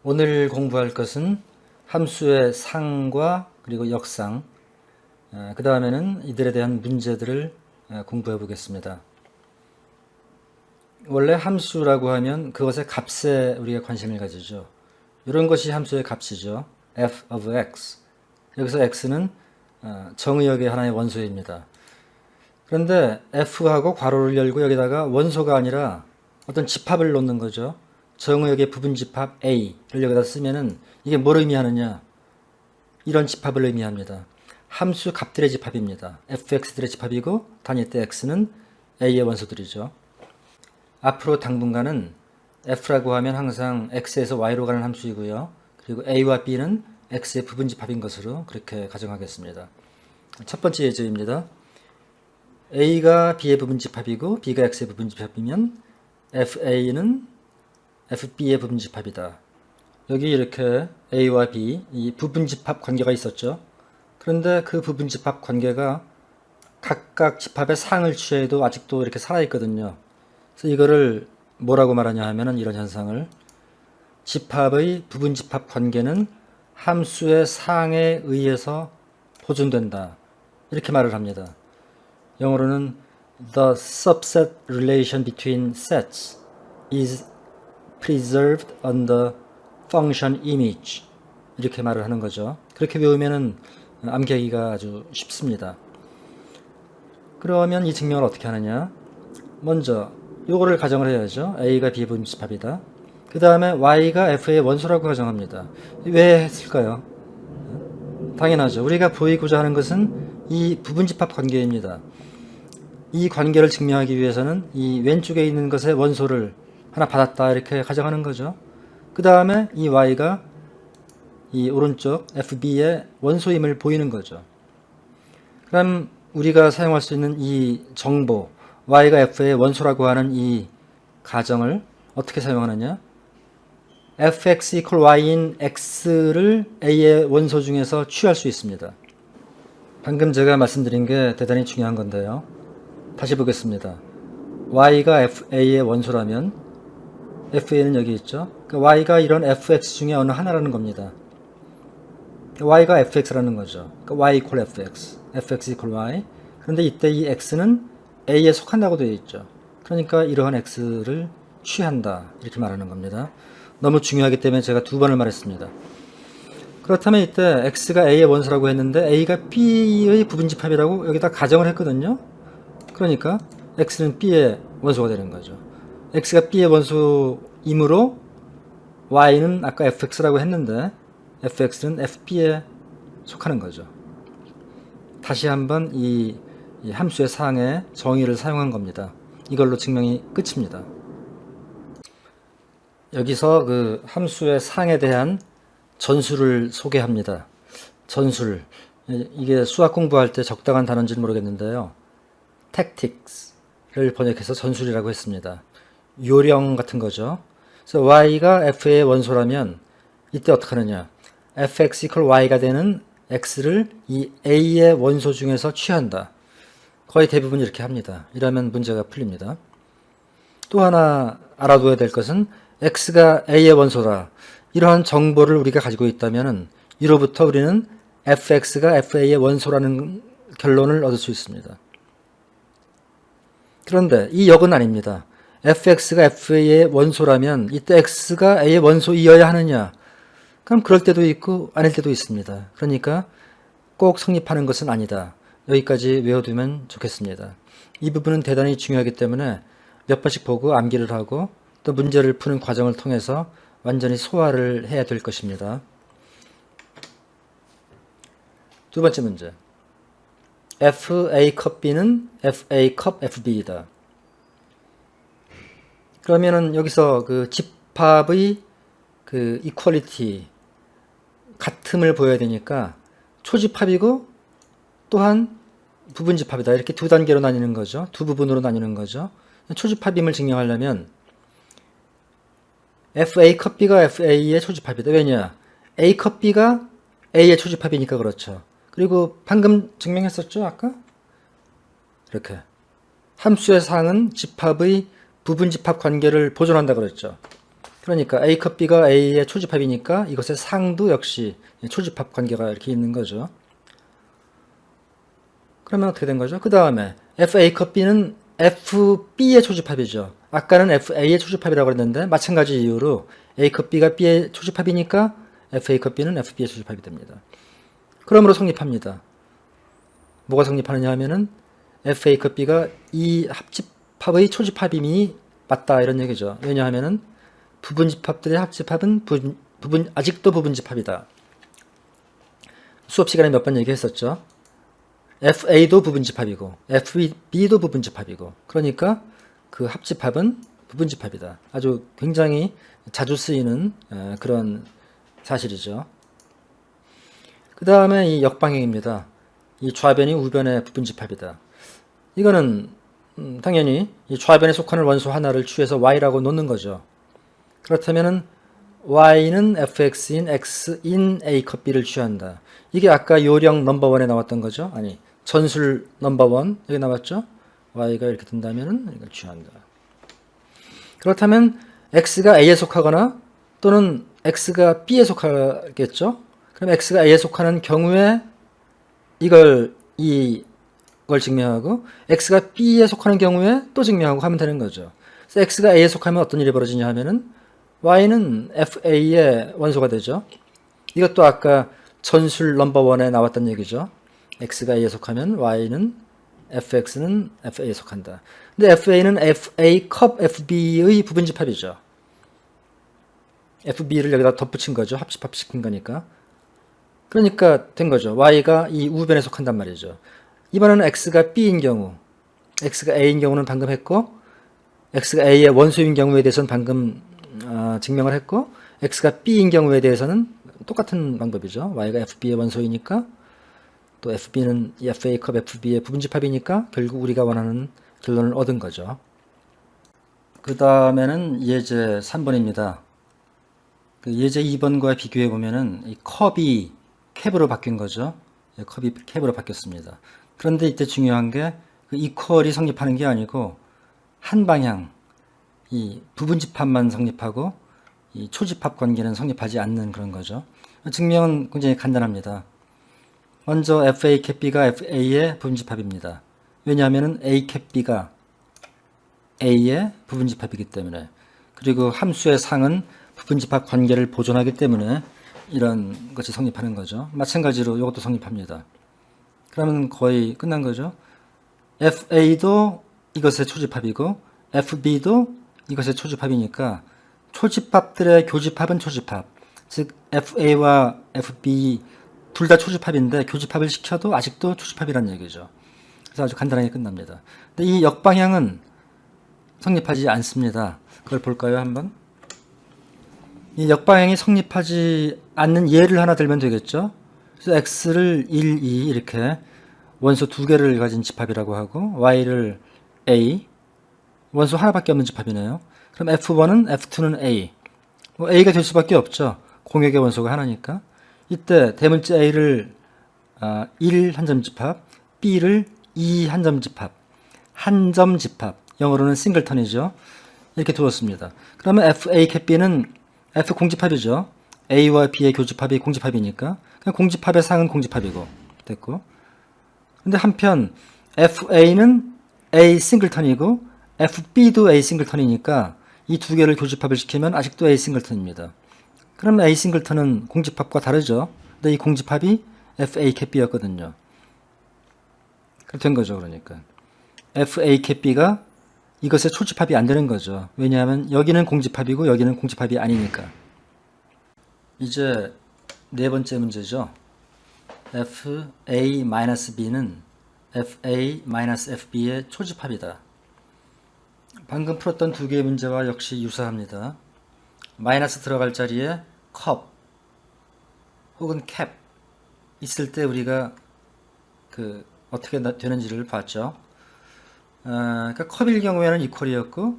오늘 공부할 것은 함수의 상과 그리고 역상, 그 다음에는 이들에 대한 문제들을 공부해 보겠습니다. 원래 함수라고 하면 그것의 값에 우리가 관심을 가지죠. 이런 것이 함수의 값이죠. f of x. 여기서 x는 정의역의 하나의 원소입니다. 그런데 f하고 괄호를 열고 여기다가 원소가 아니라 어떤 집합을 놓는 거죠. 정의역의 부분집합 a를 여기다 쓰면은 이게 뭘 의미하느냐? 이런 집합을 의미합니다. 함수 값들의 집합입니다. fx들의 집합이고 단위 때 x는 a의 원소들이죠. 앞으로 당분간은 f라고 하면 항상 x에서 y로 가는 함수이고요. 그리고 a와 b는 x의 부분집합인 것으로 그렇게 가정하겠습니다. 첫 번째 예제입니다. a가 b의 부분집합이고 b가 x의 부분집합이면 fa는 fb의 부분집합이다. 여기 이렇게 a와 b 이 부분집합 관계가 있었죠. 그런데 그 부분집합 관계가 각각 집합의 상을 취해도 아직도 이렇게 살아있거든요. 그래서 이거를 뭐라고 말하냐 하면은 이런 현상을 집합의 부분집합 관계는 함수의 상에 의해서 보존된다. 이렇게 말을 합니다. 영어로는 The subset relation between sets is preserved on the function image. 이렇게 말을 하는 거죠. 그렇게 외우면은 암기하기가 아주 쉽습니다. 그러면 이 증명을 어떻게 하느냐? 먼저 요거를 가정을 해야죠. a가 b의 부분집합이다. 그 다음에 y가 f의 원소라고 가정합니다. 왜 했을까요? 당연하죠. 우리가 보이고자 하는 것은 이 부분집합 관계입니다. 이 관계를 증명하기 위해서는 이 왼쪽에 있는 것의 원소를 하나 받았다 이렇게 가정하는 거죠. 그 다음에 이 y가 이 오른쪽 fb의 원소임을 보이는 거죠. 그럼 우리가 사용할 수 있는 이 정보 y가 f의 원소라고 하는 이 가정을 어떻게 사용하느냐? fx equal y인 x를 a의 원소 중에서 취할 수 있습니다. 방금 제가 말씀드린 게 대단히 중요한 건데요. 다시 보겠습니다. y가 fa의 원소라면 fa는 여기 있죠. 그러니까 y가 이런 fx 중에 어느 하나라는 겁니다. y가 fx라는 거죠. 그러니까 y equal fx, fx equal y. 그런데 이때 이 x는 a에 속한다고 되어 있죠. 그러니까 이러한 x를 취한다 이렇게 말하는 겁니다. 너무 중요하기 때문에 제가 두 번을 말했습니다. 그렇다면 이때 x가 a의 원소라고 했는데 a가 b의 부분집합이라고 여기다 가정을 했거든요. 그러니까 x는 b의 원소가 되는 거죠. x가 b의 원소이므로 y는 아까 fx라고 했는데 fx는 fb에 속하는 거죠. 다시 한번 이 함수의 상의 정의를 사용한 겁니다. 이걸로 증명이 끝입니다. 여기서 그 함수의 상에 대한 전술을 소개합니다. 전술. 이게 수학 공부할 때 적당한 단어인지는 모르겠는데요. tactics를 번역해서 전술이라고 했습니다. 요령 같은 거죠. 그래서 y가 f의 원소라면 이때 어떻게 하느냐? fx equal y가 되는 x를 이 a의 원소 중에서 취한다. 거의 대부분 이렇게 합니다. 이러면 문제가 풀립니다. 또 하나 알아둬야 될 것은 x가 a의 원소라. 이러한 정보를 우리가 가지고 있다면 이로부터 우리는 fx가 fa의 원소라는 결론을 얻을 수 있습니다. 그런데 이 역은 아닙니다. fx가 fa의 원소라면 이때 x가 a의 원소이어야 하느냐? 그럼 그럴 때도 있고 아닐 때도 있습니다. 그러니까 꼭 성립하는 것은 아니다. 여기까지 외워두면 좋겠습니다. 이 부분은 대단히 중요하기 때문에 몇 번씩 보고 암기를 하고 또 문제를 푸는 과정을 통해서 완전히 소화를 해야 될 것입니다. 두 번째 문제. FA 컵 B는 FA 컵 FB이다. 그러면은 여기서 그 집합의 그 이퀄리티 같음을 보여야 되니까 초집합이고 또한 부분집합이다. 이렇게 두 단계로 나뉘는 거죠. 두 부분으로 나뉘는 거죠. 초집합임을 증명하려면 FA 컵 B가 FA의 초집합이다. 왜냐? A 컵 B가 A의 초집합이니까 그렇죠. 그리고 방금 증명했었죠, 아까? 이렇게. 함수의 상은 집합의 부분집합 관계를 보존한다 그랬죠. 그러니까 A 컵 B가 A의 초집합이니까 이것의 상도 역시 초집합 관계가 이렇게 있는 거죠. 그러면 어떻게 된 거죠? 그 다음에 FA 컵 B는 FB의 초집합이죠. 아까는 FA의 초집합이라고 그랬는데 마찬가지 이유로 A 컵 B가 B의 초집합이니까 FA 컵 B는 FB의 초집합이 됩니다. 그러므로 성립합니다. 뭐가 성립하느냐 하면은 FA 컵 B가 이 합집합의 초집합임이 맞다 이런 얘기죠. 왜냐하면은 부분집합들의 합집합은 아직도 부분집합이다. 수업 시간에 몇 번 얘기했었죠. FA도 부분집합이고 FB도 부분집합이고 그러니까 그 합집합은 부분집합이다. 아주 굉장히 자주 쓰이는 그런 사실이죠. 그 다음에 이 역방향입니다. 이 좌변이 우변의 부분집합이다. 이거는 당연히 이 좌변에 속하는 원소 하나를 취해서 y라고 놓는 거죠. 그렇다면은 y는 fx인 x인 a 컵 b를 취한다. 이게 아까 요령 넘버원에 나왔던 거죠. 아니 전술 넘버원 여기 나왔죠. y가 이렇게 된다면은 이걸 취한다. 그렇다면 x가 a에 속하거나 또는 x가 b에 속하겠죠. 그럼 x가 a에 속하는 경우에 이걸 증명하고 x가 b에 속하는 경우에 또 증명하고 하면 되는 거죠. 그래서 x가 a에 속하면 어떤 일이 벌어지냐 하면은 y는 fa의 원소가 되죠. 이것도 아까 전술 넘버원에 나왔던 얘기죠. x가 a에 속하면 y는 fx는 fa에 속한다. 근데 fa는 fa 컵 fb의 부분집합이죠. fb를 여기다 덧붙인 거죠. 합집합시킨 거니까. 그러니까 된 거죠. y가 이 우변에 속한단 말이죠. 이번에는 x가 b인 경우, x가 a인 경우는 방금 했고, x가 a의 원소인 경우에 대해서는 방금 증명을 했고, x가 b인 경우에 대해서는 똑같은 방법이죠. y가 fb의 원소이니까 또 fb는 fa 컵 fb의 부분집합이니까 결국 우리가 원하는 결론을 얻은 거죠. 그 다음에는 예제 3번입니다. 그 예제 2번과 비교해 보면은 이 컵이 캡으로 바뀐 거죠. 컵이 캡으로 바뀌었습니다. 그런데 이때 중요한 게 그 이퀄이 성립하는 게 아니고 한 방향 이 부분집합만 성립하고 이 초집합 관계는 성립하지 않는 그런 거죠. 증명은 굉장히 간단합니다. 먼저 FA 캡 B가 FA의 부분집합입니다. 왜냐하면 A 캡 B가 A의 부분집합이기 때문에 그리고 함수의 상은 부분집합 관계를 보존하기 때문에 이런 것이 성립하는 거죠. 마찬가지로 이것도 성립합니다. 그러면 거의 끝난 거죠. FA도 이것의 초집합이고 FB도 이것의 초집합이니까 초집합들의 교집합은 초집합. 즉 FA와 FB 둘 다 초집합인데 교집합을 시켜도 아직도 초집합이라는 얘기죠. 그래서 아주 간단하게 끝납니다. 근데 이 역방향은 성립하지 않습니다. 그걸 볼까요 한번? 이 역방향이 성립하지 않는 예를 하나 들면 되겠죠. 그래서 x를 1, 2 이렇게 원소 두 개를 가진 집합이라고 하고 y를 a 원소 하나밖에 없는 집합이네요. 그럼 f1은 f2는 a 뭐 a가 될 수밖에 없죠. 공역의 원소가 하나니까. 이때 대문자 a를 1 한 점 집합, b를 2 한 점 집합, 한 점 집합 영어로는 싱글턴이죠. 이렇게 두었습니다. 그러면 fa 캡 b는 f 공집합이죠. a와 b의 교집합이 공집합이니까 그냥 공집합의 상은 공집합이고 됐고. 근데 한편 fa는 a 싱글턴이고 fb도 a 싱글턴이니까 이 두 개를 교집합을 시키면 아직도 a 싱글턴입니다. 그럼 a 싱글턴은 공집합과 다르죠. 근데 이 공집합이 fa 캡 b였거든요. 그렇게 된 거죠. 그러니까 fa 캡 b가 이것의 초집합이 안 되는 거죠. 왜냐하면 여기는 공집합이고 여기는 공집합이 아니니까. 이제 네 번째 문제죠. fa-b는 fa-fb의 초집합이다. 방금 풀었던 두 개의 문제와 역시 유사합니다. 마이너스 들어갈 자리에 컵 혹은 캡 있을 때 우리가 어떻게 되는지를 봤죠. 그러니까 컵일 경우에는 이퀄이었고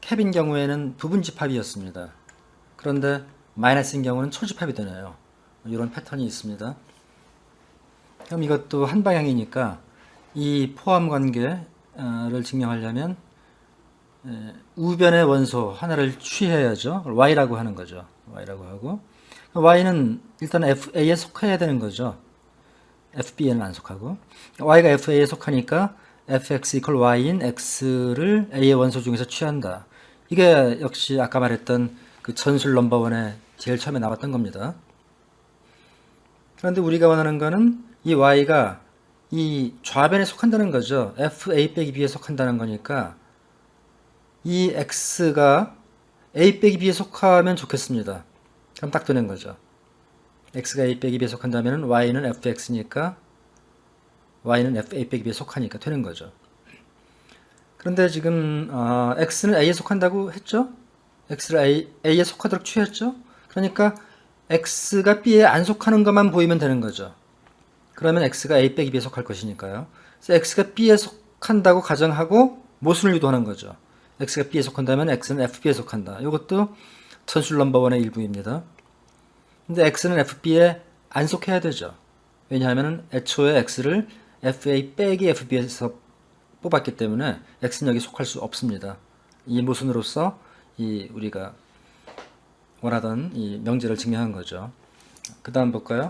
캡인 경우에는 부분집합이었습니다. 그런데 마이너스인 경우는 초집합이 되네요. 이런 패턴이 있습니다. 그럼 이것도 한 방향이니까 이 포함 관계를 증명하려면 우변의 원소 하나를 취해야죠. y라고 하는 거죠. y라고 하고 y는 일단 fa에 속해야 되는 거죠. fb에는 안 속하고 y가 fa에 속하니까 fx equal y인 x를 a의 원소 중에서 취한다. 이게 역시 아까 말했던 그 전술 넘버원에 제일 처음에 나왔던 겁니다. 그런데 우리가 원하는 거는 이 y가 이 좌변에 속한다는 거죠. fa 빼기 b에 속한다는 거니까 이 x가 a 빼기 b에 속하면 좋겠습니다. 그럼 딱 되는 거죠. x가 a 빼기 b에 속한다면 y는 fx니까 y는 fa 빼기 b에 속하니까 되는 거죠. 그런데 지금 x는 a에 속한다고 했죠? x를 a에 속하도록 취했죠? 그러니까 x가 b에 안 속하는 것만 보이면 되는 거죠. 그러면 x가 a 빼기 b에 속할 것이니까요. 그래서 x가 b에 속한다고 가정하고 모순을 유도하는 거죠. x가 b에 속한다면 x는 fb에 속한다. 이것도 전술 넘버원의 일부입니다. 근데 x는 fb에 안 속해야 되죠. 왜냐하면 애초에 x를 fa 빼기 fb에서 뽑았기 때문에 x는 여기 속할 수 없습니다. 이 모순으로서 우리가 원하던 이 명제를 증명한 거죠. 그 다음 볼까요?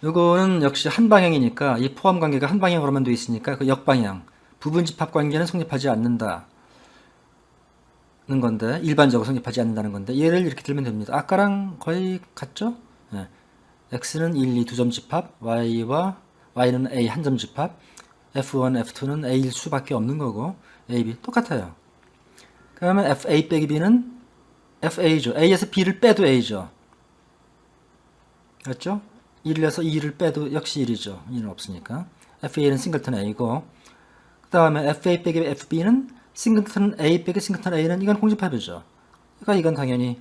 요거는 역시 한 방향이니까 이 포함 관계가 한 방향으로만 되어 있으니까 그 역방향 부분 집합 관계는 성립하지 않는다는 건데 일반적으로 성립하지 않는다는 건데 얘를 이렇게 들면 됩니다. 아까랑 거의 같죠? 네. x는 1, 2 두 점 집합, y는 a 한 점 집합, f1, f2는 a일 수밖에 없는 거고 a, b 똑같아요. 그러면 fa 빼기 b는 fa죠. a에서 b를 빼도 a죠. 그렇죠? 1에서 2를 빼도 역시 1이죠. 2는 없으니까. fa는 싱글턴 a고 그 다음에 fa 빼기 fb는 싱글턴 a 빼기 싱글턴 a는 이건 공집합이죠. 그러니까 이건 당연히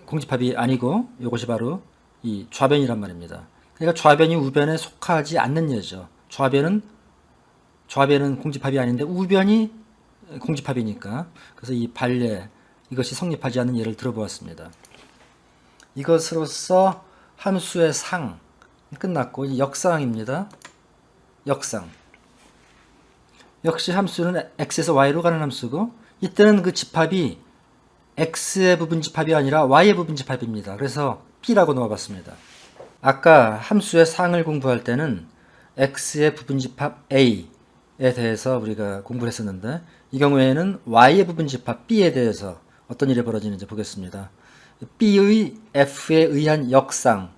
공집합이 아니고 이것이 바로 이 좌변이란 말입니다. 그러니까 좌변이 우변에 속하지 않는 예죠. 좌변은 공집합이 아닌데 우변이 공집합이니까. 그래서 이 반례 이것이 성립하지 않는 예를 들어보았습니다. 이것으로써 함수의 상 끝났고 역상입니다. 역상. 역시 함수는 x에서 y로 가는 함수고 이때는 그 집합이 x의 부분 집합이 아니라 y의 부분 집합입니다. 그래서 b라고 놓아봤습니다. 아까 함수의 상을 공부할 때는 x의 부분 집합 a에 대해서 우리가 공부를 했었는데 이 경우에는 y의 부분 집합 b에 대해서 어떤 일이 벌어지는지 보겠습니다. b의 f에 의한 역상,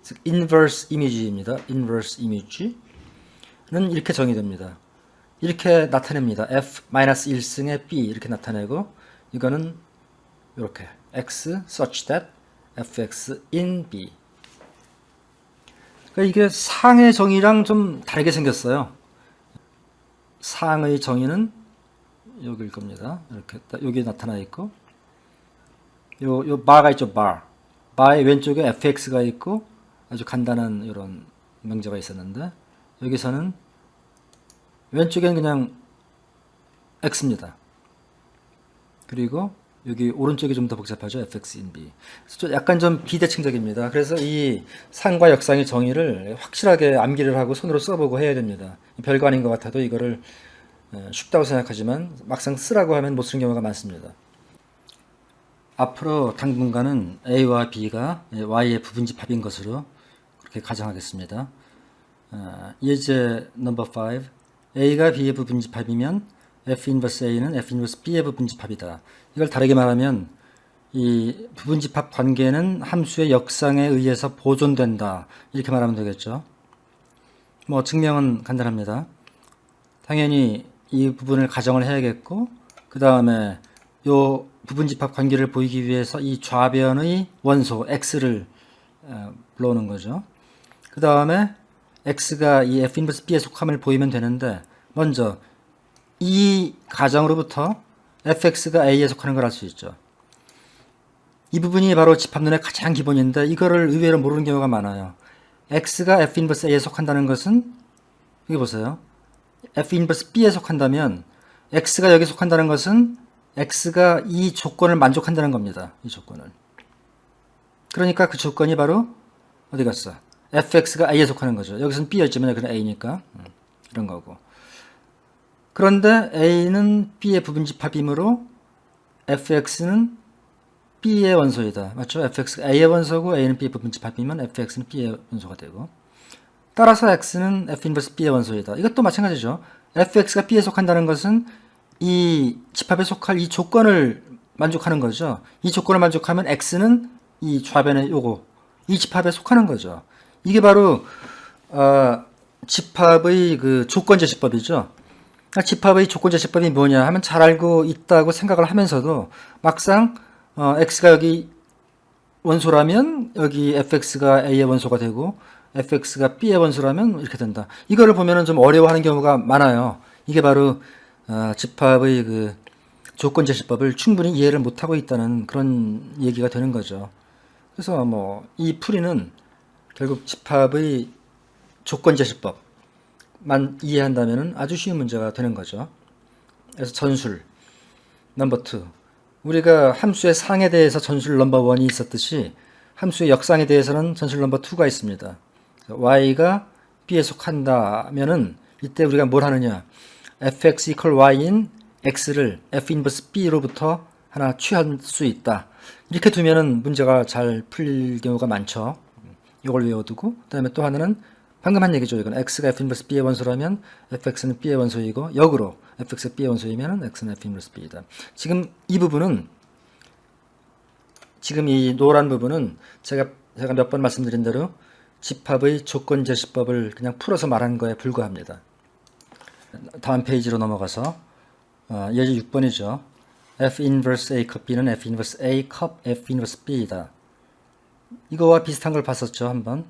즉 inverse image입니다. inverse image는 이렇게 정의됩니다. 이렇게 나타냅니다. f-1승의 b 이렇게 나타내고 이거는 이렇게 x such that fx in b. 그러니까 이게 상의 정의랑 좀 다르게 생겼어요. 상의 정의는 여기일 겁니다. 이렇게 여기 나타나 있고 요 바가 있죠. 바의 왼쪽에 fx가 있고 아주 간단한 이런 명제가 있었는데 여기서는 왼쪽에는 그냥 x입니다. 그리고 여기 오른쪽이 좀 더 복잡하죠. fx in b. 그래서 약간 좀 비대칭적입니다. 그래서 이 상과 역상의 정의를 확실하게 암기를 하고 손으로 써보고 해야 됩니다. 별거 아닌 것 같아도 이거를 쉽다고 생각하지만 막상 쓰라고 하면 못 쓰는 경우가 많습니다. 앞으로 당분간은 a와 b가 y의 부분집합인 것으로 그렇게 가정하겠습니다. 예제 넘버 5. a가 b의 부분집합이면 f 인버스 a는 f 인버스 b의 부분집합이다. 이걸 다르게 말하면 이 부분집합 관계는 함수의 역상에 의해서 보존된다. 이렇게 말하면 되겠죠. 뭐 증명은 간단합니다. 당연히 이 부분을 가정을 해야겠고 그 다음에 요 부분집합 관계를 보이기 위해서 이 좌변의 원소 x를 불러오는 거죠. 그 다음에 x가 이 f 인버스 b의 속함을 보이면 되는데 먼저 이 가정으로부터 fx가 a에 속하는 걸 알 수 있죠. 이 부분이 바로 집합론의 가장 기본인데 이거를 의외로 모르는 경우가 많아요. x가 f 인버스 a에 속한다는 것은 여기 보세요. f 인버스 b에 속한다면 x가 여기 속한다는 것은 x가 이 조건을 만족한다는 겁니다. 이 조건을. 그러니까 그 조건이 바로 어디 갔어? fx가 a에 속하는 거죠. 여기서는 b였지만 여기는 a니까 이런 거고. 그런데 A는 B의 부분집합이므로 fx는 B의 원소이다. 맞죠? fx가 A의 원소고 A는 B의 부분집합이면 fx는 B의 원소가 되고, 따라서 x는 f 인버스 B의 원소이다. 이것도 마찬가지죠. fx가 B에 속한다는 것은 이 집합에 속할 이 조건을 만족하는 거죠. 이 조건을 만족하면 x는 이 좌변의 요거, 이 집합에 속하는 거죠. 이게 바로 집합의 그 조건제시법이죠. 집합의 조건제시법이 뭐냐 하면 잘 알고 있다고 생각을 하면서도 막상 x가 여기 원소라면 여기 fx가 a의 원소가 되고 fx가 b의 원소라면 이렇게 된다. 이거를 보면은 좀 어려워하는 경우가 많아요. 이게 바로 집합의 그 조건제시법을 충분히 이해를 못하고 있다는 그런 얘기가 되는 거죠. 그래서 뭐 이 풀이는 결국 집합의 조건제시법만 이해한다면 아주 쉬운 문제가 되는 거죠. 그래서 전술 넘버 2, 우리가 함수의 상에 대해서 전술 넘버 1이 있었듯이 함수의 역상에 대해서는 전술 넘버 2가 있습니다. y가 b에 속한다면은 이때 우리가 뭘 하느냐, fx equal y인 x를 f 인버스 b로부터 하나 취할 수 있다. 이렇게 두면은 문제가 잘 풀릴 경우가 많죠. 이걸 외워두고, 그 다음에 또 하나는 방금 한 얘기죠. 이건 x가 f 인버스 b의 원소라면 fx는 b의 원소이고, 역으로 fx가 b의 원소이면 x는 f 인버스 b이다. 지금 이 부분은, 지금 이 노란 부분은 제가 몇 번 말씀드린 대로 집합의 조건제시법을 그냥 풀어서 말한 거에 불과합니다. 다음 페이지로 넘어가서 예제 6번이죠. f 인버스 a 컵 b는 f 인버스 a 컵 f 인버스 b이다. 이거와 비슷한 걸 봤었죠, 한번.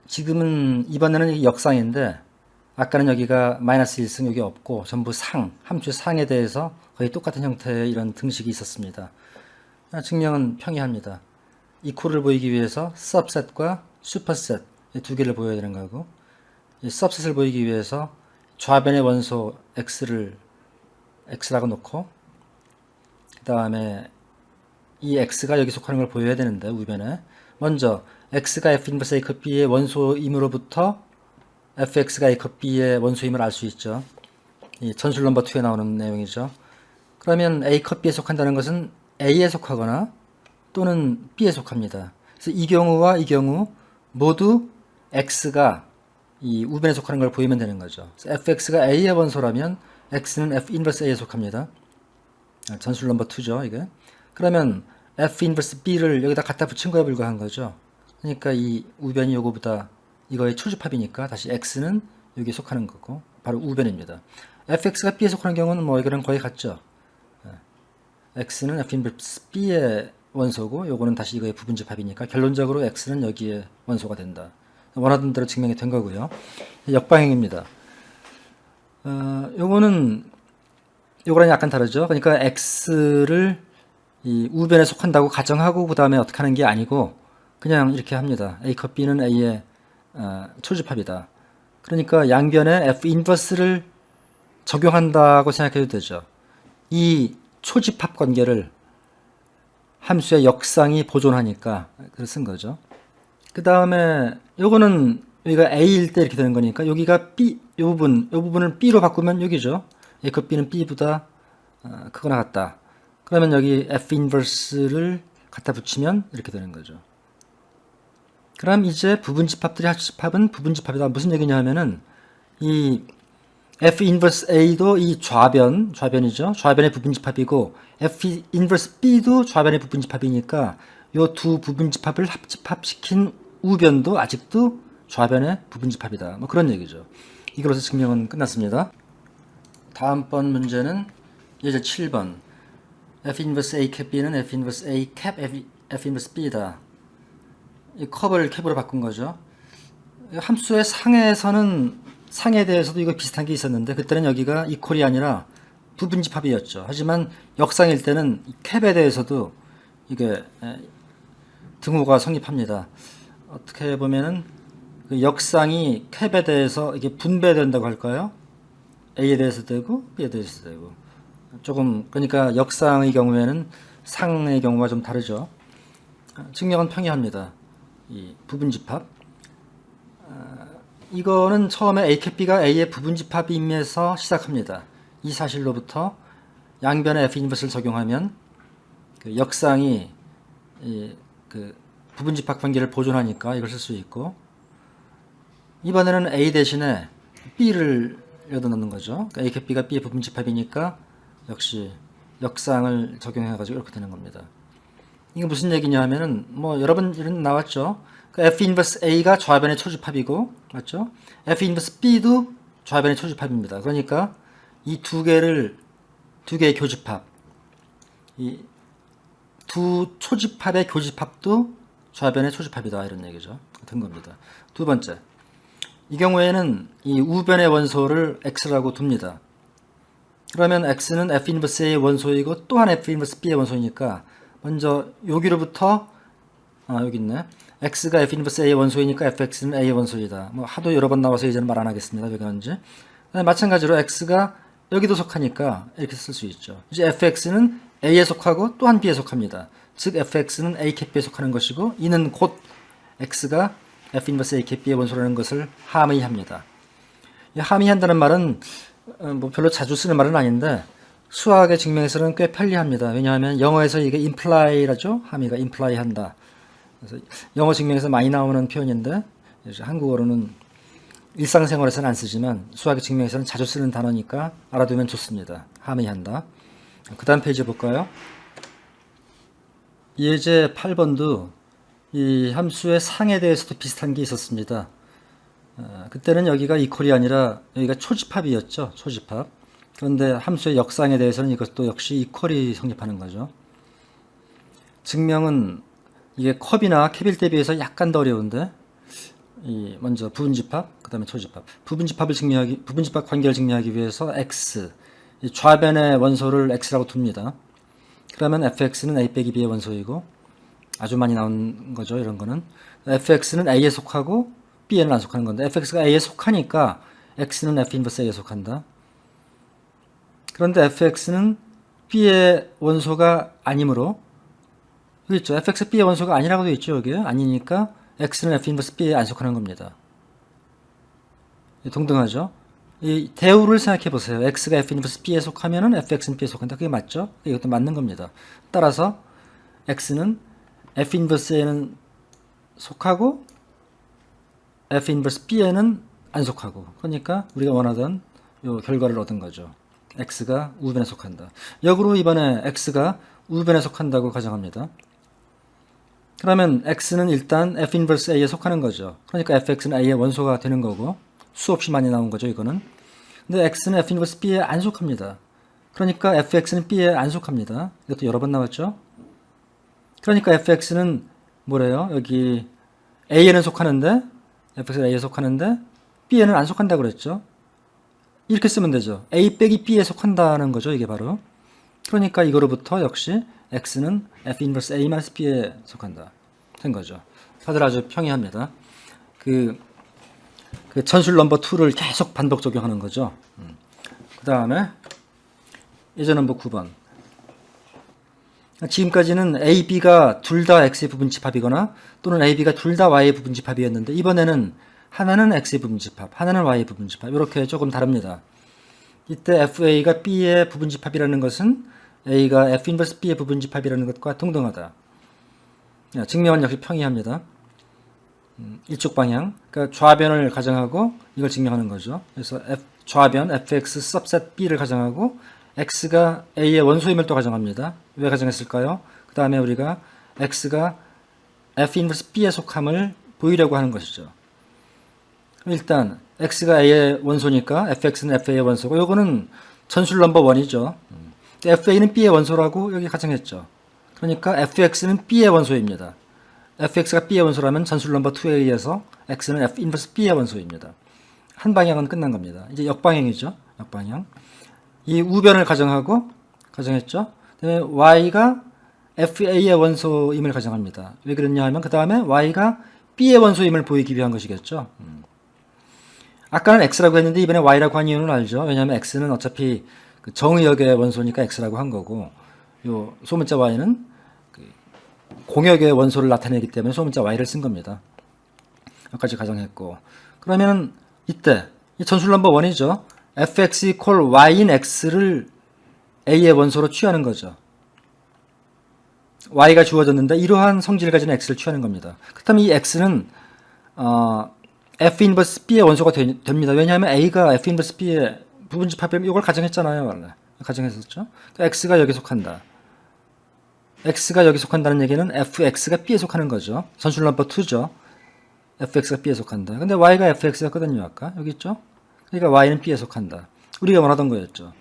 지금은 이번에는 역상인데 아까는 여기가 마이너스 1승 여기 없고 전부 상, 함수의 상에 대해서 거의 똑같은 형태의 이런 등식이 있었습니다. 증명은 평이합니다. 이퀄을 보이기 위해서 subset과 superset 이 두 개를 보여야 되는 거고, 이 subset을 보이기 위해서 좌변의 원소 x라고 놓고, 그 다음에 이 x가 여기 속하는 걸 보여야 되는데 우변에 먼저 x가 f 인버스 a 컵 b의 원소임으로부터 fx가 a 컵 b의 원소임을 알 수 있죠. 이 전술 넘버 2에 나오는 내용이죠. 그러면 a 컵 b에 속한다는 것은 a에 속하거나 또는 b에 속합니다. 그래서 이 경우와 이 경우 모두 x가 이 우변에 속하는 걸 보이면 되는 거죠. fx가 a의 원소라면 x는 f 인버스 a에 속합니다. 전술 넘버 2죠, 이게. 그러면 f 인버스 b를 여기다 갖다 붙인 거에 불과한 거죠. 그러니까 이 우변이 요거보다 이거의 초집합이니까 다시 x는 여기에 속하는 거고 바로 우변입니다. fx가 b에 속하는 경우는 뭐 이거랑 거의 같죠. x는 f 인버스 b의 원소고 요거는 다시 이거의 부분집합이니까 결론적으로 x는 여기에 원소가 된다. 원하던 대로 증명이 된 거고요. 역방향입니다. 요거랑 약간 다르죠. 그러니까 x를 이 우변에 속한다고 가정하고 그 다음에 어떻게 하는 게 아니고 그냥 이렇게 합니다. a 컵 b는 a의 초집합이다. 그러니까 양변에 f 인버스를 적용한다고 생각해도 되죠. 이 초집합 관계를 함수의 역상이 보존하니까 그래서 쓴 거죠. 그 다음에 요거는 여기가 a일 때 이렇게 되는 거니까 여기가 b, 요 부분을 b로 바꾸면 여기죠. a 컵 b는 b보다 크거나 같다. 그러면 여기 f 인버스를 갖다 붙이면 이렇게 되는 거죠. 그럼 이제 부분집합들이 합집합은 부분집합이다. 무슨 얘기냐 하면은 이 f 인버스 a도 이 좌변이죠. 좌변의 부분집합이고 f 인버스 b도 좌변의 부분집합이니까 요 두 부분집합을 합집합시킨 우변도 아직도 좌변의 부분집합이다. 뭐 그런 얘기죠. 이걸로서 증명은 끝났습니다. 다음번 문제는 예제 7번. f 인버스 a 캡 b는 f 인버스 a 캡 f 인버스 b다. 이 컵을 캡으로 바꾼 거죠. 함수의 상에 대해서도 이거 비슷한 게 있었는데 그때는 여기가 이퀄이 아니라 부분집합이었죠. 하지만 역상일 때는 캡에 대해서도 이게 등호가 성립합니다. 어떻게 보면은 그 역상이 캡에 대해서 이게 분배된다고 할까요? a에 대해서 되고 b에 대해서 되고 조금 그러니까 역상의 경우에는 상의 경우가 좀 다르죠. 증명은 평이합니다. 이 부분집합 이거는 처음에 A 캡 B가 A의 부분집합임에서 시작합니다. 이 사실로부터 양변의 F 인버스를 적용하면 그 역상이 그 부분집합 관계를 보존하니까 이걸 쓸 수 있고, 이번에는 A 대신에 B를 여기다 넣는 거죠. 그러니까 A 캡 B가 B의 부분집합이니까 역시 역상을 적용해가지고 이렇게 되는 겁니다. 이게 무슨 얘기냐 하면은 뭐 여러 번 이런 나왔죠. 그 F 인버스 A가 좌변의 초집합이고, 맞죠? F 인버스 B도 좌변의 초집합입니다. 그러니까 이 두 개의 교집합, 이 두 초집합의 교집합도 좌변의 초집합이다, 이런 얘기죠. 된 겁니다. 두 번째, 이 경우에는 이 우변의 원소를 x라고 둡니다. 그러면 x는 F 인버스 A의 원소이고 또한 F 인버스 B의 원소이니까 먼저 여기로부터 여기 있네. x가 F 인버스 A의 원소이니까 fx는 A의 원소이다. 뭐 하도 여러 번 나와서 이제는 말 안 하겠습니다. 왜 그런지. 마찬가지로 x가 여기도 속하니까 이렇게 쓸 수 있죠. 이제 fx는 A에 속하고 또한 B에 속합니다. 즉 fx는 A 캡 B에 속하는 것이고, 이는 곧 x가 F 인버스 A 캡 B의 원소라는 것을 함의합니다. 이 함의한다는 말은 뭐 별로 자주 쓰는 말은 아닌데 수학의 증명에서는 꽤 편리합니다. 왜냐하면 영어에서 이게 imply라죠. 함의가 imply한다. 그래서 영어 증명에서 많이 나오는 표현인데 한국어로는 일상생활에서는 안 쓰지만 수학의 증명에서는 자주 쓰는 단어니까 알아두면 좋습니다. 함의한다. 그 다음 페이지 볼까요? 예제 8번도 이 함수의 상에 대해서도 비슷한 게 있었습니다. 그때는 여기가 이퀄이 아니라 여기가 초집합이었죠. 초집합. 그런데 함수의 역상에 대해서는 이것도 역시 이퀄이 성립하는 거죠. 증명은 이게 컵이나 캡일 대비해서 약간 더 어려운데, 먼저 부분집합, 그 다음에 초집합. 부분집합 관계를 증명하기 위해서 x, 이 좌변의 원소를 x라고 둡니다. 그러면 fx는 a 빼기 b의 원소이고, 아주 많이 나온 거죠, 이런 거는. fx는 a에 속하고 b에는 안 속하는 건데, fx가 a에 속하니까 x는 f 인버스 a에 속한다. 그런데 fx는 b의 원소가 아니므로, 여기 있죠. fx b의 원소가 아니라고 되어 있죠, 여기. 아니니까 x는 f 인버스 b에 안 속하는 겁니다. 동등하죠. 이 대우를 생각해 보세요. x가 f 인버스 b에 속하면은 fx는 b에 속한다. 그게 맞죠? 이것도 맞는 겁니다. 따라서 x는 f 인버스 a는 속하고 f 인버스 b에는 안 속하고, 그러니까 우리가 원하던 요 결과를 얻은 거죠. x가 우변에 속한다. 역으로 이번에 x가 우변에 속한다고 가정합니다. 그러면 x는 일단 f 인버스 a에 속하는 거죠. 그러니까 fx는 a의 원소가 되는 거고, 수없이 많이 나온 거죠, 이거는. 근데 x는 f 인버스 b에 안 속합니다. 그러니까 fx는 b에 안 속합니다. 이것도 여러 번 나왔죠. 그러니까 fx는 뭐래요? 여기 a에는 속하는데, fx가 a에 속하는데 b에는 안 속한다고 그랬죠. 이렇게 쓰면 되죠. a 빼기 b에 속한다는 거죠, 이게 바로. 그러니까 이거로부터 역시 x는 f 인버스 a 마이너스 b에 속한다 된 거죠. 다들 아주 평이합니다. 그 전술 넘버 2를 계속 반복 적용하는 거죠. 그 다음에 예제 넘버 9번. 지금까지는 A, B가 둘 다 X의 부분집합이거나 또는 A, B가 둘 다 Y의 부분집합이었는데, 이번에는 하나는 X의 부분집합, 하나는 Y의 부분집합, 이렇게 조금 다릅니다. 이때 FA가 B의 부분집합이라는 것은 A가 F 인버스 B의 부분집합이라는 것과 동등하다. 증명은 역시 평이합니다. 이쪽 방향, 그러니까 좌변을 가정하고 이걸 증명하는 거죠. 그래서 좌변 fx subset b를 가정하고 x가 a의 원소임을 또 가정합니다. 왜 가정했을까요? 그 다음에 우리가 x가 f 인버스 b에 속함을 보이려고 하는 것이죠. 일단 x가 a의 원소니까 fx는 fa의 원소고, 요거는 전술 넘버 1이죠. fa는 b의 원소라고 여기 가정했죠. 그러니까 fx는 b의 원소입니다. fx가 b의 원소라면 전술 넘버 2에 의해서 x는 f 인버스 b의 원소입니다. 한 방향은 끝난 겁니다. 이제 역방향이죠. 역방향. 이 우변을 가정했죠. 그다음에 y가 fa의 원소임을 가정합니다. 왜 그랬냐 하면 그 다음에 y가 b의 원소임을 보이기 위한 것이겠죠. 아까는 x라고 했는데 이번에 y라고 한 이유는 알죠. 왜냐하면 x는 어차피 그 정의역의 원소니까 x라고 한 거고, 요 소문자 y는 공역의 원소를 나타내기 때문에 소문자 y를 쓴 겁니다. 여기까지 가정했고, 그 그러면은 이때 이 전술 넘버 1이죠. fx equal y인 x를 a의 원소로 취하는 거죠. y가 주어졌는데 이러한 성질을 가진 x를 취하는 겁니다. 그렇다면 이 x는 f 인버스 b의 원소가 됩니다. 왜냐하면 a가 f 인버스 b의 부분집합이면 이걸 가정했잖아요. 원래 가정했었죠. 그러니까 x가 여기 속한다. x가 여기 속한다는 얘기는 fx가 b에 속하는 거죠. 전술 넘버 2죠. fx가 b에 속한다. 근데 y가 fx였거든요. 아까 여기 있죠. 그러니까 y는 b에 속한다. 우리가 원하던 거였죠.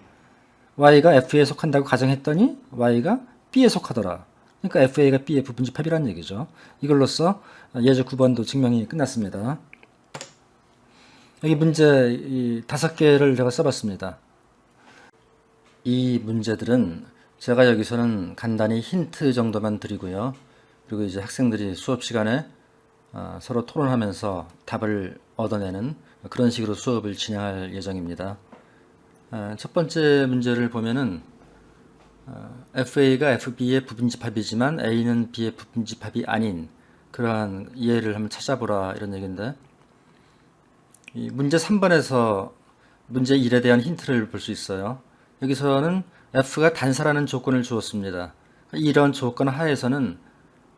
y가 f에 속한다고 가정했더니 y가 b에 속하더라. 그러니까 fa가 b의 부분집합이라는 얘기죠. 이걸로써 예제 9번도 증명이 끝났습니다. 여기 문제 5개를 제가 써봤습니다. 이 문제들은 제가 여기서는 간단히 힌트 정도만 드리고요. 그리고 이제 학생들이 수업 시간에 서로 토론하면서 답을 얻어내는 그런 식으로 수업을 진행할 예정입니다. 첫 번째 문제를 보면은 FA가 FB의 부분집합이지만 A는 B의 부분집합이 아닌 그러한 예를 한번 찾아보라 이런 얘기인데, 이 문제 3번에서 문제 1에 대한 힌트를 볼 수 있어요. 여기서는 F가 단사라는 조건을 주었습니다. 이런 조건 하에서는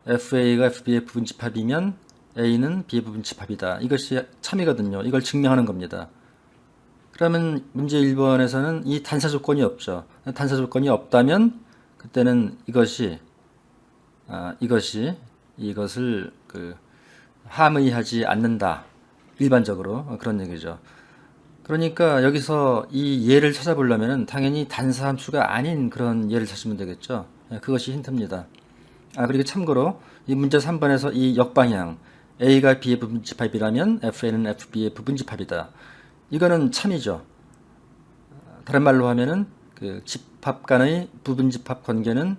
FA가 FB의 부분집합이면 A는 B의 부분집합이다. 이것이 참이거든요. 이걸 증명하는 겁니다. 그러면 문제 1번에서는 이 단사 조건이 없죠. 단사 조건이 없다면 그때는 이것을 함의하지 않는다. 일반적으로 그런 얘기죠. 그러니까 여기서 이 예를 찾아보려면 당연히 단사 함수가 아닌 그런 예를 찾으면 되겠죠. 그것이 힌트입니다. 그리고 참고로 이 문제 3번에서 이 역방향 A가 B의 부분집합이라면 FA는 FB의 부분집합이다. 이거는 참이죠. 다른 말로 하면은 그 집합 간의 부분집합 관계는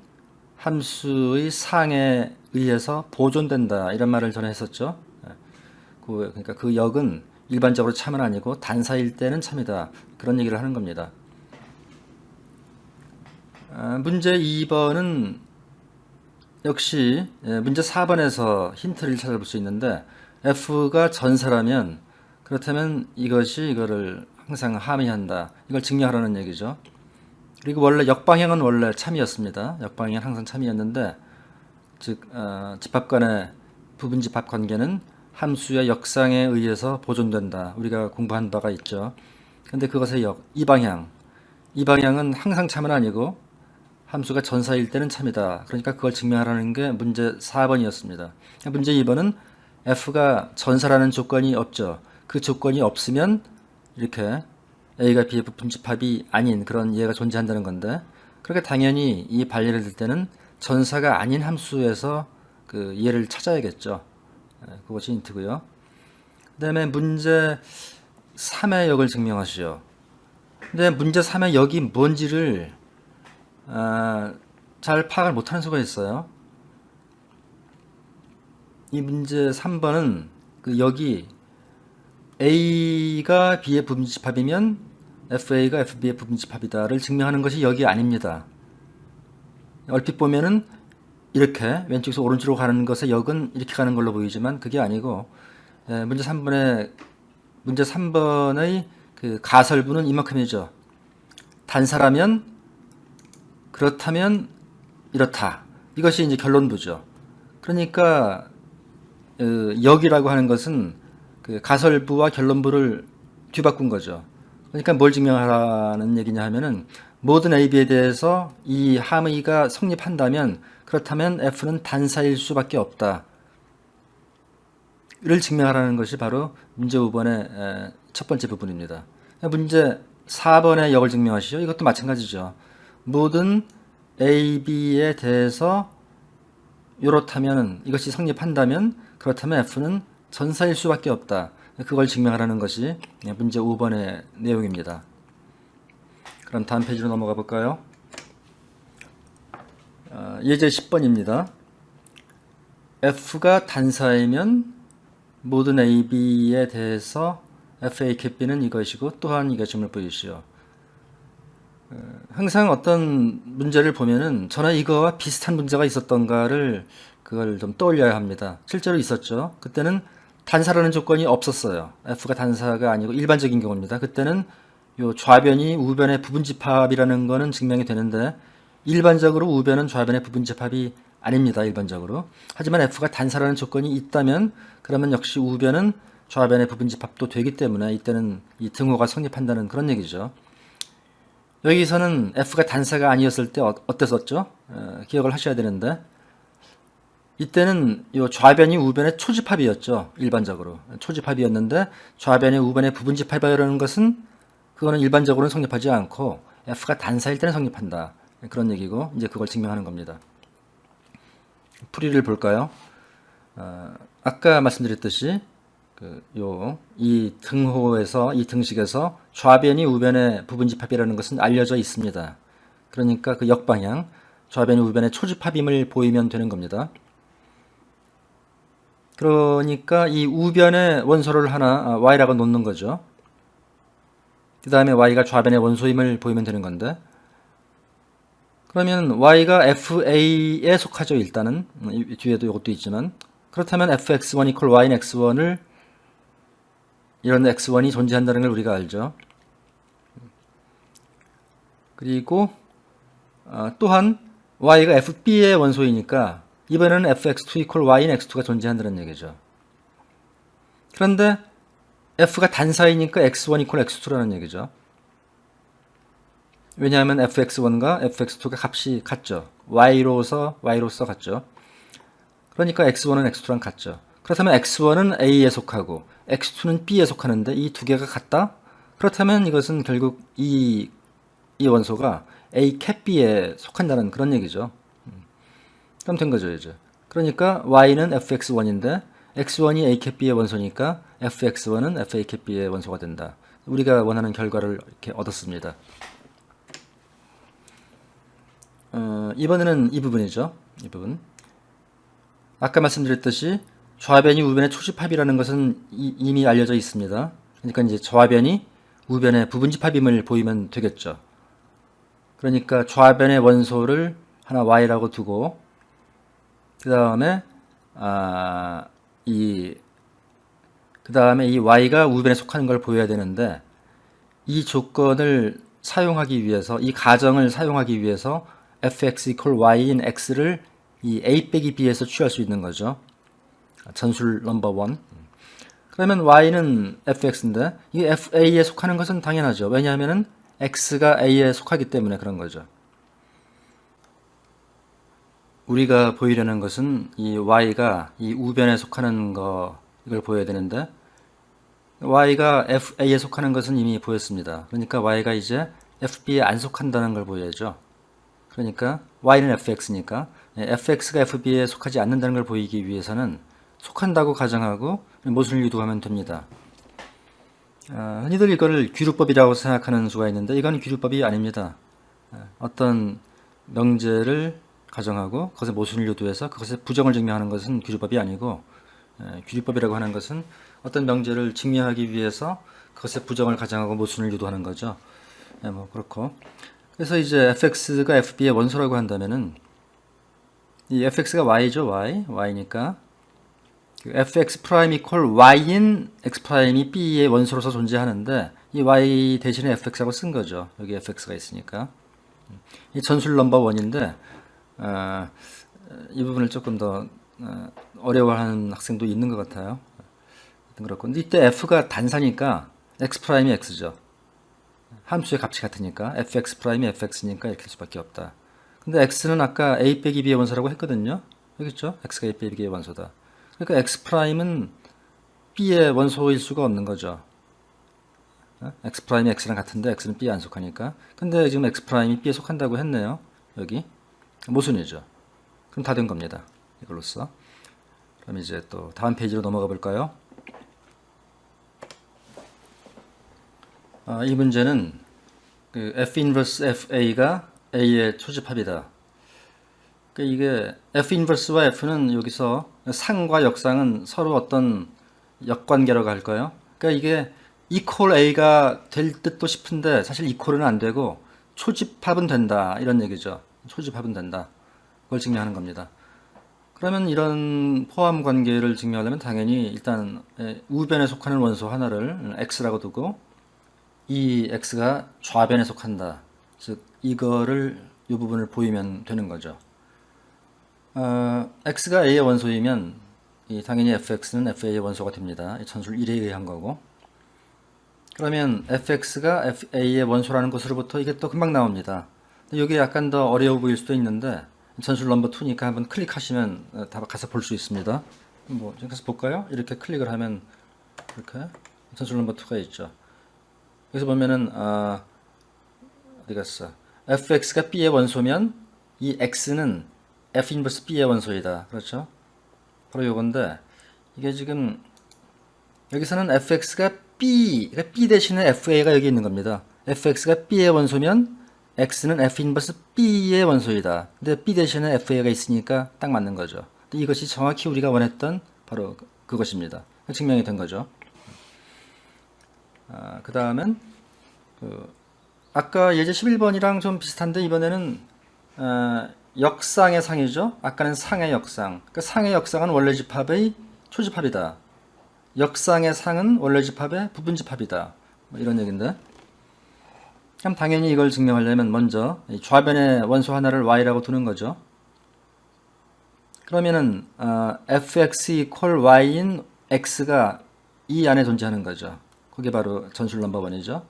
함수의 상에 의해서 보존된다. 이런 말을 전에 했었죠. 그러니까 그 역은 일반적으로 참은 아니고 단사일 때는 참이다. 그런 얘기를 하는 겁니다. 문제 2번은 역시 문제 4번에서 힌트를 찾아볼 수 있는데, F가 전사라면 그렇다면 이거를 항상 함의한다. 이걸 증명하라는 얘기죠. 그리고 원래 역방향은 원래 참이었습니다. 역방향은 항상 참이었는데, 즉 집합 간의 부분집합 관계는 함수의 역상에 의해서 보존된다. 우리가 공부한 바가 있죠. 근데 그것의 이 방향은 항상 참은 아니고 함수가 전사일 때는 참이다. 그러니까 그걸 증명하라는 게 문제 4번이었습니다. 문제 2번은 F가 전사라는 조건이 없죠. 그 조건이 없으면 이렇게 A가 B의 부분집합이 아닌 그런 예가 존재한다는 건데, 그렇게 당연히 이 반례를 들 때는 전사가 아닌 함수에서 그 예를 찾아야겠죠. 그것이 힌트고요. 그 다음에 문제 3의 역을 증명하시오. 근데 문제 3의 역이 뭔지를 잘 파악을 못하는 수가 있어요. 이 문제 3번은 그 역이 A가 B의 부분집합이면 FA가 FB의 부분집합이다를 증명하는 것이 역이 아닙니다. 얼핏 보면은 이렇게 왼쪽에서 오른쪽으로 가는 것의 역은 이렇게 가는 걸로 보이지만 그게 아니고, 문제 3번의 그 가설부는 이만큼이죠. 단사라면 그렇다면 이렇다. 이것이 이제 결론부죠. 그러니까 역이라고 하는 것은 그 가설부와 결론부를 뒤바꾼 거죠. 그러니까 뭘 증명하라는 얘기냐 하면은 모든 AB에 대해서 이 함의가 성립한다면 그렇다면 F는 단사일 수밖에 없다. 를 증명하라는 것이 바로 문제 5번의 첫 번째 부분입니다. 문제 4번의 역을 증명하시죠. 이것도 마찬가지죠. 모든 AB에 대해서 이렇다면 이것이 성립한다면 그렇다면 F는 전사일 수밖에 없다. 그걸 증명하라는 것이 문제 5번의 내용입니다. 그럼 다음 페이지로 넘어가 볼까요? 예제 10번입니다. F가 단사이면 모든 AB에 대해서 FA 캡 B는 이것이고 또한 이것임을 보이시오. 항상 어떤 문제를 보면은 전에 이거와 비슷한 문제가 있었던가를 그걸 좀 떠올려야 합니다. 실제로 있었죠. 그때는 단사라는 조건이 없었어요. f가 단사가 아니고 일반적인 경우입니다. 그때는 요 좌변이 우변의 부분집합이라는 거는 증명이 되는데 일반적으로 우변은 좌변의 부분집합이 아닙니다. 일반적으로. 하지만 f가 단사라는 조건이 있다면 그러면 역시 우변은 좌변의 부분집합도 되기 때문에 이때는 이 등호가 성립한다는 그런 얘기죠. 여기서는 f가 단사가 아니었을 때 어땠었죠? 기억을 하셔야 되는데 이때는 이 좌변이 우변의 초집합이었죠. 일반적으로 초집합이었는데 좌변이 우변의 부분집합이라는 것은 그거는 일반적으로는 성립하지 않고 f가 단사일 때는 성립한다. 그런 얘기고 이제 그걸 증명하는 겁니다. 풀이를 볼까요? 아까 말씀드렸듯이 이 등호에서 이 등식에서 좌변이 우변의 부분집합이라는 것은 알려져 있습니다. 그러니까 그 역방향 좌변이 우변의 초집합임을 보이면 되는 겁니다. 그러니까 이 우변의 원소를 하나 y라고 놓는 거죠. 그 다음에 y가 좌변의 원소임을 보이면 되는 건데 그러면 y가 fa에 속하죠. 일단은 뒤에도 이것도 있지만 그렇다면 fx1 equal y인 x1을 이런 x1이 존재한다는 걸 우리가 알죠. 그리고 또한 y가 fb의 원소이니까 이번에는 fx2 equal y인 x2가 존재한다는 얘기죠. 그런데 f가 단사이니까 x1 equal x2라는 얘기죠. 왜냐하면 fx1과 fx2가 값이 같죠. y로서 같죠. 그러니까 x1은 x2랑 같죠. 그렇다면 x1은 a에 속하고 x2는 b에 속하는데 이 두 개가 같다? 그렇다면 이것은 결국 이 원소가 a 캡 b에 속한다는 그런 얘기죠. 그럼 된 거죠, 이제. 그러니까 y는 fx1인데 x1이 a 캡 b의 원소니까 fx1은 fa 캡 b의 원소가 된다. 우리가 원하는 결과를 이렇게 얻었습니다. 이번에는 이 부분이죠. 이 부분. 아까 말씀드렸듯이 좌변이 우변의 초집합이라는 것은 이미 알려져 있습니다. 그러니까 이제 좌변이 우변의 부분집합임을 보이면 되겠죠. 그러니까 좌변의 원소를 하나 y라고 두고 그 다음에 이 y가 우변에 속하는 걸 보여야 되는데 이 조건을 사용하기 위해서 이 가정을 사용하기 위해서 fx equal y인 x를 이 a 빼기 b에서 취할 수 있는 거죠. 전술 넘버 1. 그러면 y는 fx인데 이 fa에 속하는 것은 당연하죠. 왜냐하면 x가 a에 속하기 때문에 그런 거죠. 우리가 보이려는 것은 이 y가 이 우변에 속하는 거 이걸 보여야 되는데 y가 fa에 속하는 것은 이미 보였습니다. 그러니까 y가 이제 fb에 안 속한다는 걸 보여야죠. 그러니까 y는 fx니까 fx가 fb에 속하지 않는다는 걸 보이기 위해서는 속한다고 가정하고 모순을 유도하면 됩니다. 흔히들 이거를 귀류법이라고 생각하는 수가 있는데 이건 귀류법이 아닙니다. 어떤 명제를 가정하고 그것의 모순을 유도해서 그것의 부정을 증명하는 것은 귀류법이 아니고 귀류법이라고 하는 것은 어떤 명제를 증명하기 위해서 그것의 부정을 가정하고 모순을 유도하는 거죠. 뭐 그렇고 그래서 이제 fx가 fb의 원소라고 한다면은 이 fx가 y죠. y니까 fx 프라임 이퀄 y인 x 프라임이 b의 원소로서 존재하는데 이 y 대신에 fx라고 쓴 거죠. 여기 fx가 있으니까 이 전술 넘버 1인데 이 부분을 조금 더 어려워하는 학생도 있는 것 같아요. 그렇고 근데 이때 f가 단사니까 x 프라임이 x죠. 함수의 값이 같으니까 fx 프라임이 fx니까 이렇게 할 수밖에 없다. 근데 x는 아까 a 빼기 b의 원소라고 했거든요. 여기 있죠? x가 a 빼기 b의 원소다. 그러니까 x 프라임은 b의 원소일 수가 없는 거죠. x 프라임이 x랑 같은데 x는 b에 안 속하니까. 근데 지금 x 프라임이 b에 속한다고 했네요. 여기 모순이죠. 그럼 다 된 겁니다. 이걸로써. 그럼 이제 또 다음 페이지로 넘어가 볼까요? 이 문제는 그 f 인버스 fa가 a의 초집합이다. 그러니까 이게 f 인버스와 f는 여기서 상과 역상은 서로 어떤 역관계라고 할까요? 그러니까 이게 equal a가 될 듯도 싶은데 사실 equal은 안 되고 초집합은 된다 이런 얘기죠. 초집합은 된다. 그걸 증명하는 겁니다. 그러면 이런 포함 관계를 증명하려면 당연히 일단 우변에 속하는 원소 하나를 x라고 두고 이 x가 좌변에 속한다. 즉 이거를 이 부분을 보이면 되는 거죠. x가 a의 원소이면 당연히 fx는 fa의 원소가 됩니다. 전술 1에 의한 거고. 그러면 fx가 fa의 원소라는 것으로부터 이게 또 금방 나옵니다. 여기 약간 더 어려워 보일 수도 있는데 전술 넘버 2니까 한번 클릭하시면 다 가서 볼 수 있습니다. 뭐 가서 볼까요? 이렇게 클릭을 하면 이렇게 전술 넘버 2가 있죠. 여기서 보면은 어디 갔어? fx가 b의 원소면 이 x는 f 인버스 b의 원소이다. 그렇죠? 바로 요건데 이게 지금 여기서는 fx가 b, 그러니까 b 대신에 fa가 여기 있는 겁니다. fx가 b의 원소면 x는 f 인버스 b의 원소이다. 근데 b 대신에 fa가 있으니까 딱 맞는 거죠. 이것이 정확히 우리가 원했던 바로 그것입니다. 증명이 된 거죠. 그 다음은 아까 예제 11번이랑 좀 비슷한데 이번에는 역상의 상이죠. 아까는 상의 역상. 그 상의 역상은 원래 집합의 초집합이다. 역상의 상은 원래 집합의 부분 집합이다. 뭐 이런 얘기인데. 그럼 당연히 이걸 증명하려면 먼저 좌변의 원소 하나를 y라고 두는 거죠. 그러면은 fx equal y인 x가 이 안에 존재하는 거죠. 그게 바로 전술 넘버 1이죠.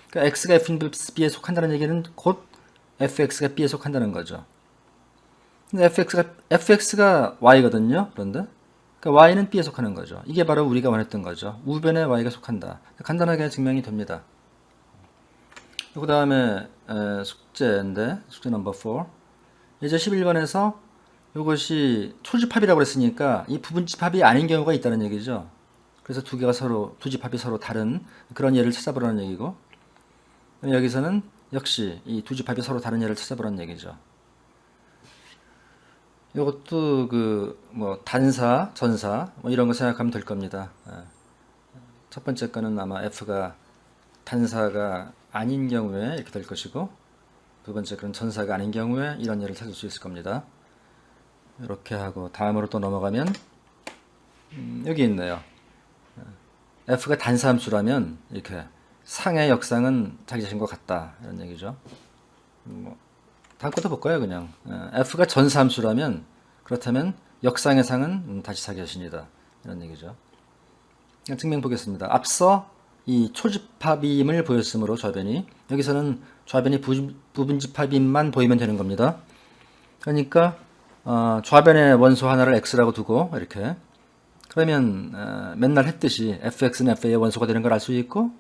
그러니까 x가 f 인버스 b에 속한다는 얘기는 곧 fx가 b에 속한다는 거죠. 근데 fx가 y거든요. 그런데 그러니까 y는 b에 속하는 거죠. 이게 바로 우리가 원했던 거죠. 우변에 y가 속한다. 간단하게 증명이 됩니다. 그 다음에 숙제인데 숙제 넘버 4 예제 11번에서 이것이 초집합이라고 그랬으니까 이 부분집합이 아닌 경우가 있다는 얘기죠. 그래서 두 집합이 서로 다른 그런 예를 찾아보라는 얘기고, 여기서는 역시 이 두 집합이 서로 다른 예를 찾아보라는 얘기죠. 이것도 뭐 단사, 전사 뭐 이런 거 생각하면 될 겁니다. 첫 번째 거는 아마 f가 단사가 아닌 경우에 이렇게 될 것이고, 두 번째 거는 전사가 아닌 경우에 이런 예를 찾을 수 있을 겁니다. 이렇게 하고 다음으로 또 넘어가면 여기 있네요. f가 단사함수라면 이렇게 상의 역상은 자기 자신과 같다 이런 얘기죠. 뭐 다음 것도 볼까요? 그냥 f가 전사함수라면 그렇다면 역상의 상은 다시 자기 자신이다 이런 얘기죠. 증명 보겠습니다. 앞서 이 초집합임을 보였으므로 좌변이 여기서는 좌변이 부분집합임만 보이면 되는 겁니다. 그러니까 좌변의 원소 하나를 x라고 두고 이렇게 그러면 맨날 했듯이 fx는 fa의 원소가 되는 걸 알 수 있고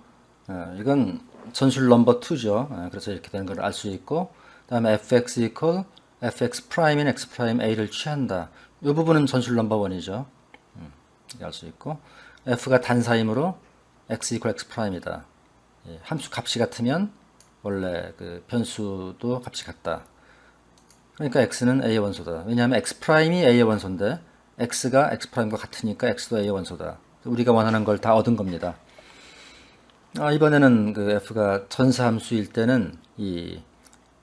이건 전술 넘버 2죠. 그래서 이렇게 되는 걸 알 수 있고 다음에 fx equal fx 프라임인 x 프라임 a를 취한다. 이 부분은 전술 넘버 1이죠. 이렇게 알 수 있고 f가 단사이므로 x equal x 프라임이다. 함수 값이 같으면 원래 그 변수도 값이 같다. 그러니까 x는 a의 원소다. 왜냐하면 x 프라임이 a의 원소인데 x가 x 프라임과 같으니까 x도 a의 원소다. 우리가 원하는 걸 다 얻은 겁니다. 이번에는 그 f가 전사함수일 때는 이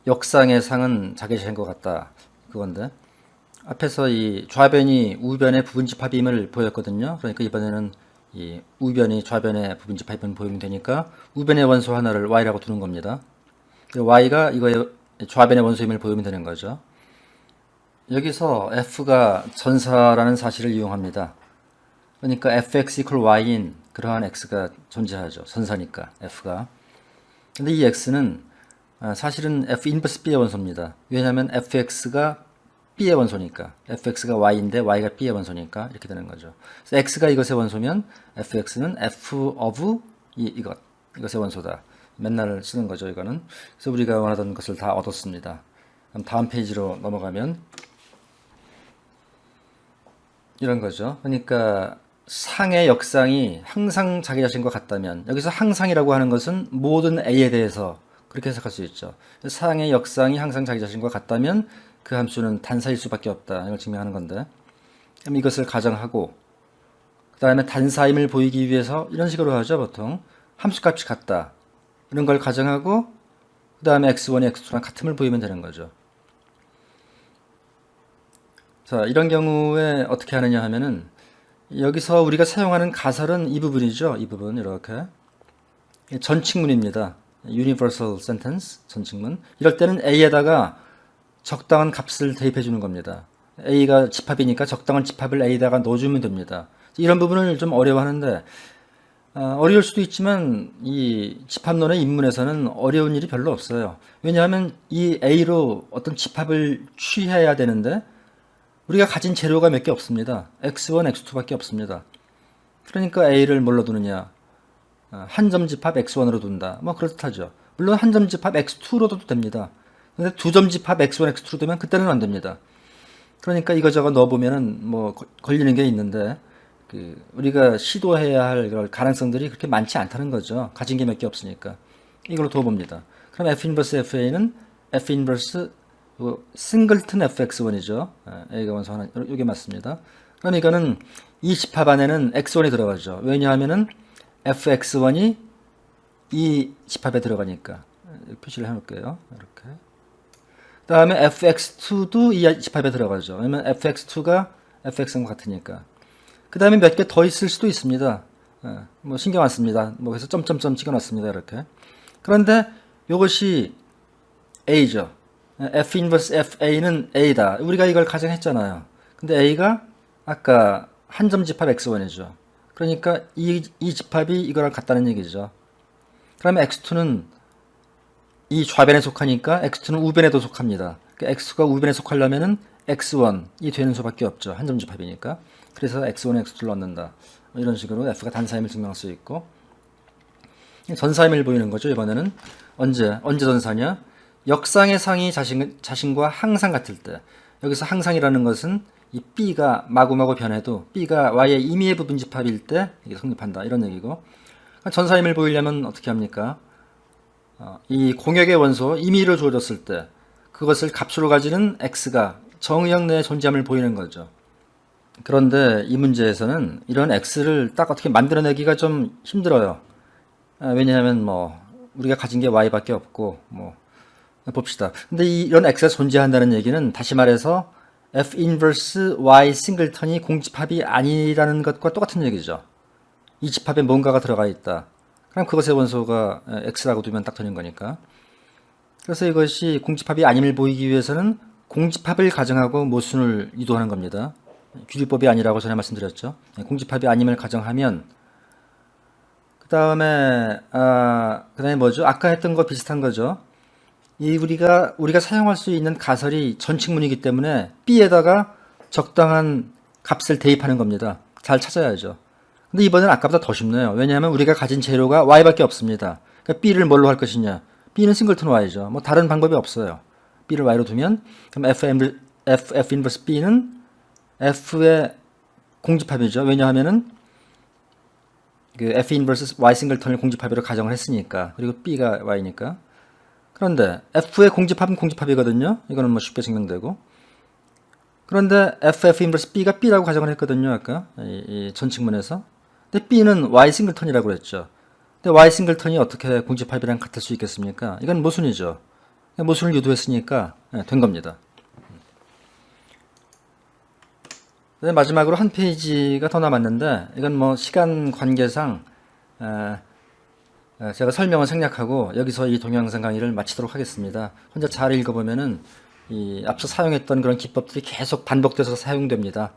역상의 상은 자기 자신인 것 같다. 그건데 앞에서 이 좌변이 우변의 부분집합임을 보였거든요. 그러니까 이번에는 이 우변이 좌변의 부분집합임을 보이면 되니까 우변의 원소 하나를 y라고 두는 겁니다. y가 이거의 좌변의 원소임을 보이면 되는 거죠. 여기서 f가 전사라는 사실을 이용합니다. 그러니까 fx equal y인 그러한 x가 존재하죠. 전사니까 f가. 근데 이 x는 사실은 f 인버스 b의 원소입니다. 왜냐하면 fx가 b의 원소니까 fx가 y인데 y가 b의 원소니까 이렇게 되는 거죠. 그래서 x가 이것의 원소면 fx는 f of 이것의 원소다. 맨날 쓰는 거죠. 이거는. 그래서 우리가 원하던 것을 다 얻었습니다. 그럼 다음 페이지로 넘어가면 이런 거죠. 그러니까 상의 역상이 항상 자기 자신과 같다면 여기서 항상이라고 하는 것은 모든 a에 대해서 그렇게 해석할 수 있죠. 상의 역상이 항상 자기 자신과 같다면 그 함수는 단사일 수밖에 없다. 이걸 증명하는 건데 그럼 이것을 가정하고 그 다음에 단사임을 보이기 위해서 이런 식으로 하죠. 보통 함수값이 같다. 이런 걸 가정하고 그 다음에 x1이 x2랑 같음을 보이면 되는 거죠. 자, 이런 경우에 어떻게 하느냐 하면은 여기서 우리가 사용하는 가설은 이 부분이죠. 이 부분 이렇게 전칙문입니다. Universal Sentence 전칙문. 이럴 때는 A에다가 적당한 값을 대입해 주는 겁니다. A가 집합이니까 적당한 집합을 A에다가 넣어주면 됩니다. 이런 부분을 좀 어려워하는데 어려울 수도 있지만 이 집합론의 입문에서는 어려운 일이 별로 없어요. 왜냐하면 이 A로 어떤 집합을 취해야 되는데 우리가 가진 재료가 몇 개 없습니다. x1, x2밖에 없습니다. 그러니까 A를 뭘로 두느냐? 한 점 집합 x1으로 둔다. 뭐 그렇듯하죠. 물론 한 점 집합 x2로도 됩니다. 근데 두 점 집합 x1, x2로 되면 그때는 안 됩니다. 그러니까 이거저거 넣어보면은 뭐 걸리는 게 있는데 우리가 시도해야 할 가능성들이 그렇게 많지 않다는 거죠. 가진 게 몇 개 없으니까. 이걸로 둬봅니다. 그럼 F 인버스 FA는 F 인버스 싱글튼 fx1이죠. A가 원소 하나, 이게 맞습니다. 그럼 이거는 이 집합 안에는 x1이 들어가죠. 왜냐하면은 fx1이 이 집합에 들어가니까. 표시를 해놓을게요. 이렇게. 그 다음에 fx2도 이 집합에 들어가죠. 왜냐면 fx2가 fx1과 같으니까. 그 다음에 몇 개 더 있을 수도 있습니다. 뭐 신경 안 씁니다. 뭐 그래서 점점점 찍어놨습니다. 이렇게. 그런데 이것이 A죠. F 인버스 FA는 A다. 우리가 이걸 가정했잖아요. 근데 A가 아까 한 점 집합 X1이죠. 그러니까 이 집합이 이거랑 같다는 얘기죠. 그러면 X2는 이 좌변에 속하니까 X2는 우변에도 속합니다. 그러니까 X가 우변에 속하려면은 X1이 되는 수밖에 없죠. 한 점 집합이니까. 그래서 X1에 X2를 넣는다. 이런 식으로 F가 단사임을 증명할 수 있고 전사임을 보이는 거죠. 이번에는 언제 전사냐? 역상의 상이 자신과 항상 같을 때. 여기서 항상이라는 것은 이 B가 마구마구 변해도 B가 Y의 임의의 부분 집합일 때 이게 성립한다. 이런 얘기고. 전사임을 보이려면 어떻게 합니까? 이 공역의 원소 임의로 주어졌을 때 그것을 값으로 가지는 X가 정의역 내에 존재함을 보이는 거죠. 그런데 이 문제에서는 이런 X를 딱 어떻게 만들어내기가 좀 힘들어요. 왜냐하면 뭐 우리가 가진 게 Y밖에 없고 뭐 봅시다. 근데 이런 X가 존재한다는 얘기는 다시 말해서 F 인버스 Y 싱글턴이 공집합이 아니라는 것과 똑같은 얘기죠. 이 집합에 뭔가가 들어가 있다. 그럼 그것의 원소가 X라고 두면 딱 되는 거니까. 그래서 이것이 공집합이 아님을 보이기 위해서는 공집합을 가정하고 모순을 유도하는 겁니다. 규리법이 아니라고 전에 말씀드렸죠. 공집합이 아님을 가정하면 그 다음에 뭐죠? 아까 했던 거 비슷한 거죠. 이 우리가 사용할 수 있는 가설이 전칙문이기 때문에 B에다가 적당한 값을 대입하는 겁니다. 잘 찾아야죠. 근데 이번엔 아까보다 더 쉽네요. 왜냐하면 우리가 가진 재료가 Y밖에 없습니다. 그러니까 B를 뭘로 할 것이냐? B는 싱글턴 Y죠. 뭐 다른 방법이 없어요. B를 Y로 두면 그럼 F 인버스 B는 F의 공집합이죠. 왜냐하면은 그 F 인버스 Y 싱글턴을 공집합으로 가정을 했으니까. 그리고 B가 Y니까. 그런데 F의 공집합은 공집합이거든요. 이거는 뭐 쉽게 증명되고. 그런데 F 인버스 B가 B라고 가정을 했거든요. 아까 이 전칙문에서. 근데 B는 Y 싱글턴이라고 그랬죠. 근데 Y 싱글턴이 어떻게 공집합이랑 같을 수 있겠습니까? 이건 모순이죠. 모순을 유도했으니까 된 겁니다. 마지막으로 한 페이지가 더 남았는데 이건 뭐 시간 관계상 제가 설명은 생략하고 여기서 이 동영상 강의를 마치도록 하겠습니다. 혼자 잘 읽어보면은 이 앞서 사용했던 그런 기법들이 계속 반복돼서 사용됩니다.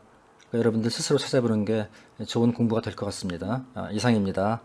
그러니까 여러분들 스스로 찾아보는 게 좋은 공부가 될 것 같습니다. 이상입니다.